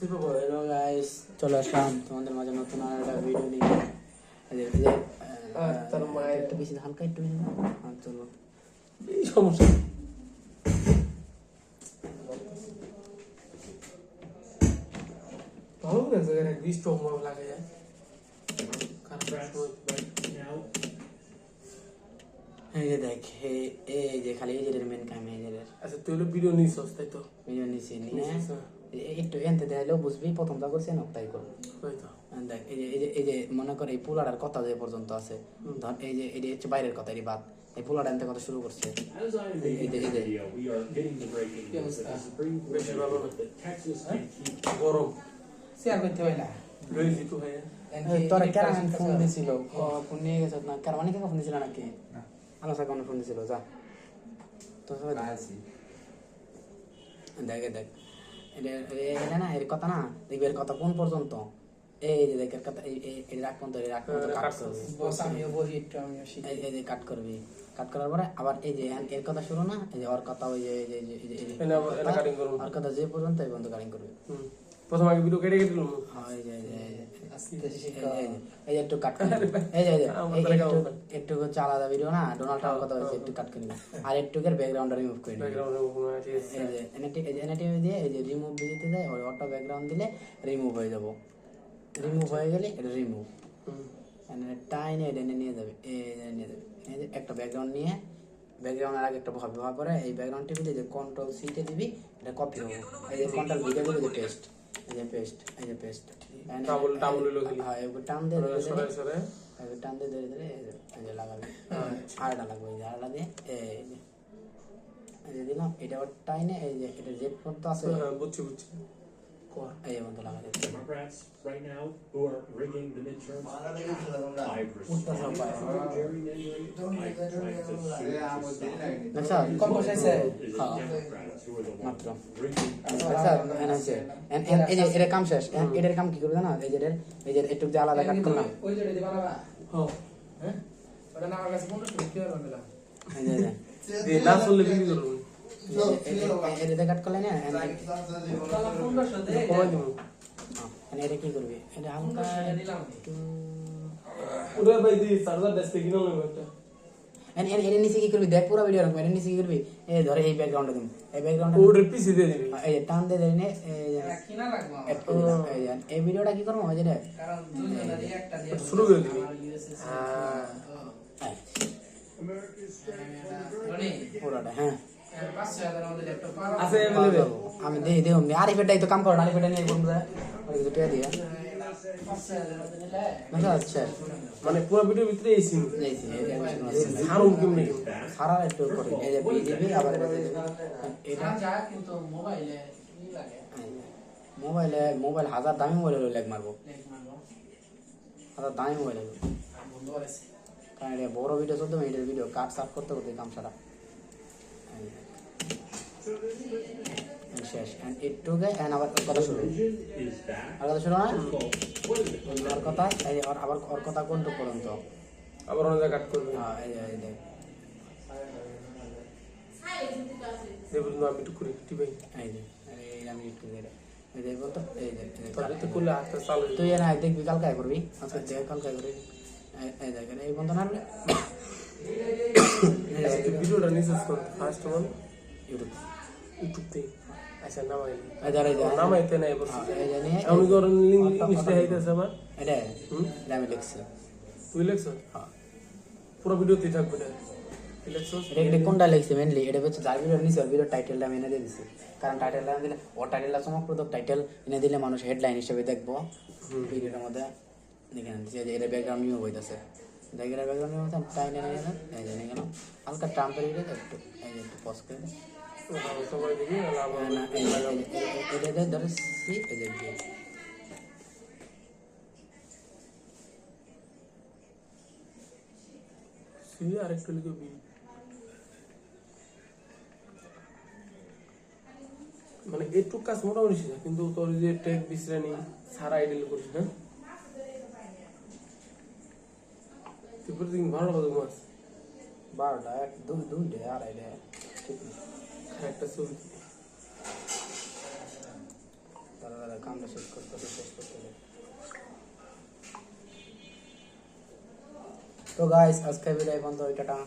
Hello guys, চলে আসলাম তোমাদের মাঝে নতুন আর একটা ভিডিও নিয়ে। তার মায়ের একটু বেশি হালকা একটু বেশি চলো এই সমস্যা ভালো করে জায়গায় এক বিশ টক মনে লাগে যায় এই যে দেখ এই যে খালি এই যে মেন কাম এই যে আচ্ছা তুই হলো ভিডিও নিছস তাই তো ভিডিও নিছি নিয়ে একটু এনতে দেখাইলেও বুঝবি প্রথমটা করছে না তাই করবো হয়তো দেখ এই যে মনে করে এই পোলাটার কথা যে পর্যন্ত আছে ধর এই যে এটা হচ্ছে বাইরের কথা এই বাদ এই পোলাটা এনতে কথা শুরু করছে এই যে গরম শেয়ার করতে হয় না লইছি তো হয় তোরা কেরামান ফোন দিছিল ফোন নিয়ে গেছ না কেরামানি কাকা ফোন দিছিল নাকি আলোচনা কোন ফোন দিছিল যা তো সবাই দেখ দেখ এটা না এর কথা না দেখবি এর কথা কোন পর্যন্ত এই যে দেখ এর কথা এই রাখ পর্যন্ত কাট করবি আমিও বলি একটু আমিও শিখি এই যে কাট করবি কাট করার পরে আবার এই যে এর কথা শুরু না এই যে ওর কথা ওই যে এটা কাটিং করব ওর কথা যে পর্যন্ত এই পর্যন্ত কাটিং করবি প্রথম আগে ভিডিও কেটে দিলাম হ্যাঁ এই যে এই একটু কাট করবি এই যে একটু হচ্ছে আলাদা ভিডিও না ডোনাল্ড ট্রাম্প কথা হচ্ছে একটু কাট করবি আর একটুকের ব্যাকগ্রাউন্ড রিমুভ করে ব্যাকগ্রাউন্ড রিমুভ ঠিক আছে এই যে এনএটিভ দিয়ে এই যে রিমুভ দিতে দেয় ওই অটো ব্যাকগ্রাউন্ড দিলে রিমুভ হয়ে যাব রিমুভ হয়ে গেলে এটা রিমুভ মানে টাইনে এটা নিয়ে যাবে এই নিয়ে যাবে এই যে একটা ব্যাকগ্রাউন্ড নিয়ে ব্যাকগ্রাউন্ডের আগে একটা ব্যবহার করে এই ব্যাকগ্রাউন্ড টিপে যে কন্ট্রোল সি তে দিবি এটা কপি হবে এই যে কন্ট্রোল ভি তে দিবি যে পেস্ট এই যে পেস্ট ডাবল হলো কি হ্যাঁ এই টান দে সরে এই টান দে ধরে ধরে এই যে লাগাবে আরটা লাগবে এই আরটা দিয়ে এই যে দিলাম এটা টাইনে এই যে এটা জেড পর্যন্ত আছে বুঝছি এই বন্ধ লাগা যাচ্ছে Democrats right now who are rigging the midterms. আচ্ছা কম বসাইছে মাত্র আচ্ছা এনাছে এই যে এর কাম শেষ এর কাম কি করবে জানো এই যে একটু যে আলাদা কাট করলাম ওই যে দিবা না হ্যাঁ ওটা না আমার কাছে কোন কি আর দিলাম এই যে না চললে বিক্রি করব এটা কাট করলে না এটা কি করবি এটা হালকা ওরে ভাই দি সার্ভার দেখতে কিনো না একটা এর নিচে কি করবি দেখ পুরো ভিডিও রাখবি এর নিচে কি করবি এই ধরে এই ব্যাকগ্রাউন্ডে দিন এই ব্যাকগ্রাউন্ডে ওর পিছে দিয়ে দিবি এই টান দিয়ে দেন এই কিনা রাখবো এই ভিডিওটা কি করব ওই যে কারণ দুজনের একটা দিয়ে শুরু করে দিবি পুরোটা হ্যাঁ আছে আমি দেই আরিফেটাই তো কাম করো আরিফেটা নিয়ে বলবো কিছু টাকা দিয়ে আচ্ছা মানে পুরো ভিডিও ভিতরে এই সিন ছাড়ুন কেমনে সারা একটু করে এই যে বিজেপি আবার এটা যা কিন্তু মোবাইল হাজার দামি মোবাইল হলো লেগ মারবো হাজার দামি মোবাইল হলো বন্ধ করেছে কারণ এটা বড় ভিডিও চলতে এটার ভিডিও কাট সাফ করতে করতে কাম সারা শেষ এন্ড ইট টু গে এন্ড আবার কথা শুরু আর কথা শুরু না আর কথা এই আবার ওর কথা কোন তো পর্যন্ত আবার অন্য জায়গা কাট করবে হ্যাঁ এই দেখ দেবুন না আমি একটু করে টিপে এই যে আমি একটু করে এই যে বলতো এই যে তো কুলে হাত চালু তুই না দেখবি কালকে করবি আজকে দেখ কালকে করবি এই দেখ এই বন্ধ না এই ভিডিওটা নিচে কর ফার্স্ট ওয়ান ইউটিউব তে আচ্ছা নামাই আরে নামাইতে নাই বলছি এই জানি আমি ধরুন লিংক ইনস্টা হইতাছে আমার এটা আমি লিখছি তুই লিখছ হ্যাঁ পুরো ভিডিওতে থাকবে না লিখছস এটা কোনটা লিখছি মেইনলি এটা হচ্ছে যার ভিডিও নিছে ওর ভিডিও টাইটেলটা আমি এনে দিয়ে দিছি কারণ টাইটেলটা দিলে ও টাইটেলটা চমকপ্রদ টাইটেল এনে দিলে মানুষ হেডলাইন হিসেবে দেখবো ভিডিওর মধ্যে দেখেন যে এটা ব্যাকগ্রাউন্ড নিউ হইতাছে দেখেন ব্যাকগ্রাউন্ড নিউ হইতাছে টাইম এনে নিয়ে এই জানি কেন হালকা ট্রাম্পের ভিডিও একটু এই যে একটু পজ করে সবাই দেখি না এটা ধরে সি এই যে সি আর একটু লিখে বি মানে একটু কাজ মোটামুটি ছিল কিন্তু তোর যে টেক বিশ্রেণী সারা আইডল করিস না তুই প্রতিদিন 12টা বাজে ঘুমাস 12টা 1 2 2 আড়াইটা ঠিক একটা ছবি দাদা কামটা শেষ করতে তো গাইস আজকে ভিডিও এই পর্যন্ত, টাটা।